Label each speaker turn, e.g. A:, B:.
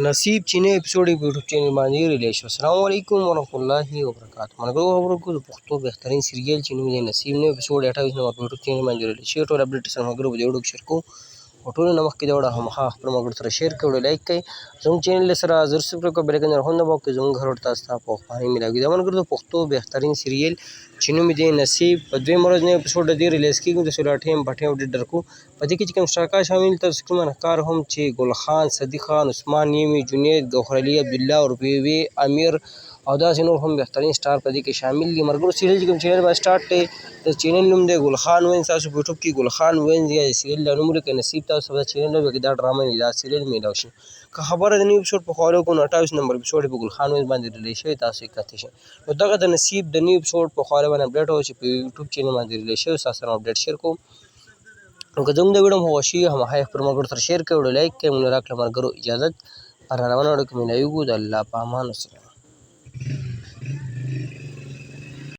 A: نصیب چې نوی اپیسوډ یې په یوټیوب چینل باندې ریلیز شو. السلام علیکم ورحمت الله وبرکاتہ. ملګرو خبرو کو د پښتو بهترین سیریل چې نوم دی نصیب نوی اپیسوډ 28 نمبر په یوټیوب چینل باندې ریلیز شوی. ټول اپډیټ سره ملګرو په دې ویډیو کې شیر کوو او ټولو نه مخکې دا وړه همخا خپلو ملګرو سره شیر کړئ، لایک کړئ، زموږ چینل سره زر سبسکرایب کړئ، بیل آیکن هم دباؤ کړئ، زموږ هر وخت تاسو ته په وخت میلاوي. دا ملګرو د پښتو بهترین سیریل چې نوم دی نصیب په دویم ورځ نوی اپیسوډ د دې ریلیز کېږي. د سولاټیم پټیم اپډیټ درکو په دې کې چې کوم شراکات شامل تر سکرین باندې ښکار هم چې ګل خان، صدیق خان، عثمان نیمي، جنید، گوهر علي، عبدالله اورپیوي، امیر او داسې نور هم بهترین سټار په دې کې شامل دي. ملګرو سیریل چې کوم چینل باندې سټارټ دی د چینل نوم دی ګل خان وینز. تاسو په یوټیوب کې ګل خان وینز یا سیریل له نوم ولیکئ، نصیب تاسو په چینل کې دا ډرامه نه دا سیریل میلاو شي. که خبره د نیو اپیسوډ په خواله کو 28 نمبر اپیسوډ په ګل خان وینز باندې ریلیز شوی، تاسو یې کتلی شئ. نو دغه د نصیب د نیو اپیسوډ په خواله باندې اپډیټ و چې په یوټیوب چینل باندې ریلیز شوی، تاسو سره اپډیټ شیر کوم. نو که زموږ د ویډیو مو خوښ شي هماغه یې خپلو ملګرو سره شیر کړئ، ویډیو لایک کړئ. موږ راکړه ملګرو اجازت پر روانه ویډیو کې میلاویږو. د الله په امان. السلام.